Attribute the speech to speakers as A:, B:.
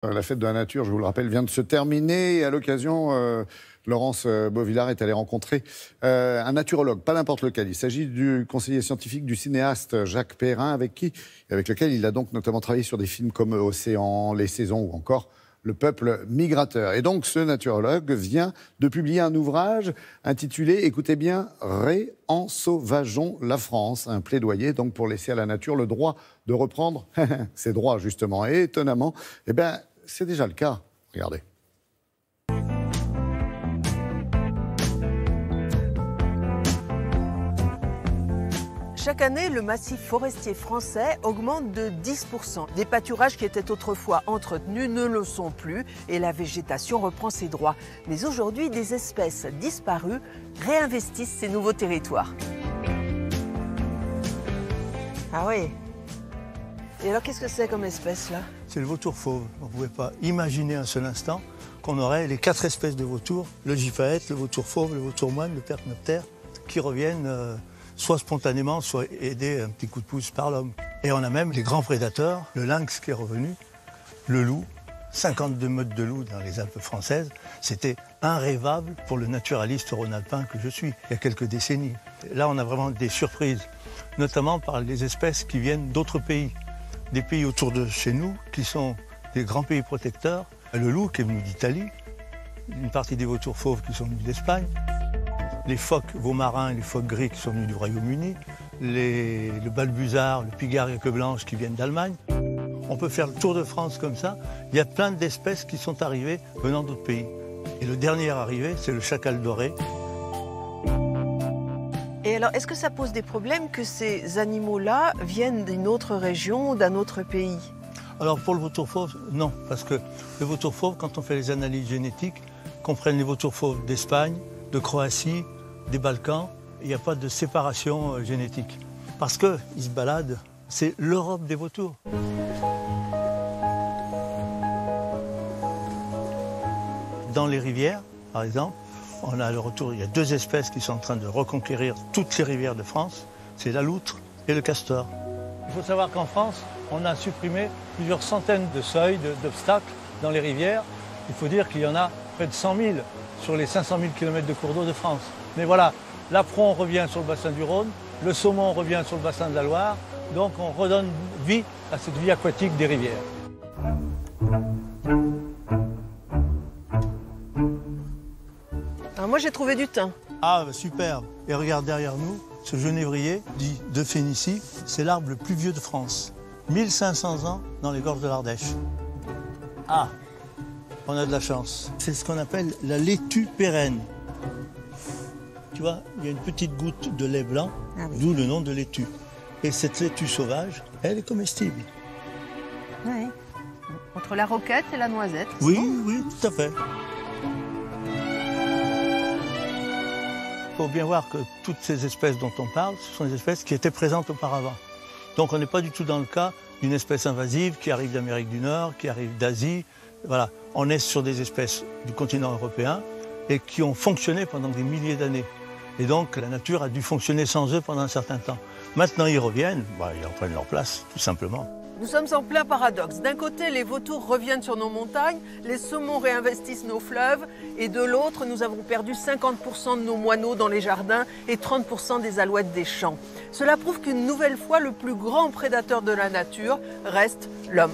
A: La fête de la nature, je vous le rappelle, vient de se terminer. Et à l'occasion, Laurence Beauvillard est allée rencontrer un naturologue, pas n'importe lequel. Il s'agit du conseiller scientifique du cinéaste Jacques Perrin, avec lequel il a donc notamment travaillé sur des films comme Océan, Les Saisons ou encore Le Peuple migrateur. Et donc, ce naturologue vient de publier un ouvrage intitulé, écoutez bien, Réensauvageons la France. Un plaidoyer donc pour laisser à la nature le droit de reprendre ses droits, justement. Et étonnamment, c'est déjà le cas. Regardez.
B: Chaque année, le massif forestier français augmente de 10%. Des pâturages qui étaient autrefois entretenus ne le sont plus et la végétation reprend ses droits. Mais aujourd'hui, des espèces disparues réinvestissent ces nouveaux territoires. Ah oui. Et alors, qu'est-ce que c'est comme espèce, là?
C: C'est le vautour fauve. On ne pouvait pas imaginer un seul instant qu'on aurait les 4 espèces de vautours, le gypaète, le vautour fauve, le vautour moine, le percnoptère, qui reviennent soit spontanément, soit aidés un petit coup de pouce par l'homme. Et on a même les grands prédateurs, le lynx qui est revenu, le loup, 52 meutes de loup dans les Alpes françaises. C'était irrévable pour le naturaliste rhône-alpin que je suis, il y a quelques décennies. Et là, on a vraiment des surprises, notamment par les espèces qui viennent d'autres pays. Des pays autour de chez nous, qui sont des grands pays protecteurs. Le loup qui est venu d'Italie, une partie des vautours fauves qui sont venus d'Espagne, les phoques veaux-marins et les phoques gris qui sont venus du Royaume-Uni, le balbuzard, le pigard à queue blanche qui viennent d'Allemagne. On peut faire le tour de France comme ça. Il y a plein d'espèces qui sont arrivées venant d'autres pays. Et le dernier arrivé, c'est le chacal doré.
B: Et alors, est-ce que ça pose des problèmes que ces animaux-là viennent d'une autre région, d'un autre pays?
C: Alors pour le vautour fauve, non. Parce que le vautour fauve, quand on fait les analyses génétiques, qu'on prenne les vautours fauves d'Espagne, de Croatie, des Balkans, il n'y a pas de séparation génétique. Parce qu'ils se baladent, c'est l'Europe des vautours. Dans les rivières, par exemple, on a le retour, il y a 2 espèces qui sont en train de reconquérir toutes les rivières de France, c'est la loutre et le castor. Il faut savoir qu'en France, on a supprimé plusieurs centaines de seuils, d'obstacles dans les rivières. Il faut dire qu'il y en a près de 100 000 sur les 500 000 km de cours d'eau de France. Mais voilà, l'appron revient sur le bassin du Rhône, le saumon revient sur le bassin de la Loire, donc on redonne vie à cette vie aquatique des rivières.
B: Alors moi, j'ai trouvé du thym.
C: Ah, bah, superbe. Et regarde derrière nous, ce genévrier, dit de Phénicie, c'est l'arbre le plus vieux de France. 1500 ans dans les gorges de l'Ardèche. Ah, on a de la chance. C'est ce qu'on appelle la laitue pérenne. Tu vois, il y a une petite goutte de lait blanc, d'où le nom de laitue. Et cette laitue sauvage, elle est comestible.
B: Oui. Entre la roquette et la noisette.
C: Oui, oui, tout à fait. Il faut bien voir que toutes ces espèces dont on parle, ce sont des espèces qui étaient présentes auparavant. Donc on n'est pas du tout dans le cas d'une espèce invasive qui arrive d'Amérique du Nord, qui arrive d'Asie. Voilà, on est sur des espèces du continent européen et qui ont fonctionné pendant des milliers d'années. Et donc la nature a dû fonctionner sans eux pendant un certain temps. Maintenant ils reviennent, ils reprennent leur place, tout simplement.
B: Nous sommes en plein paradoxe. D'un côté, les vautours reviennent sur nos montagnes, les saumons réinvestissent nos fleuves, et de l'autre, nous avons perdu 50% de nos moineaux dans les jardins et 30% des alouettes des champs. Cela prouve qu'une nouvelle fois, le plus grand prédateur de la nature reste l'homme.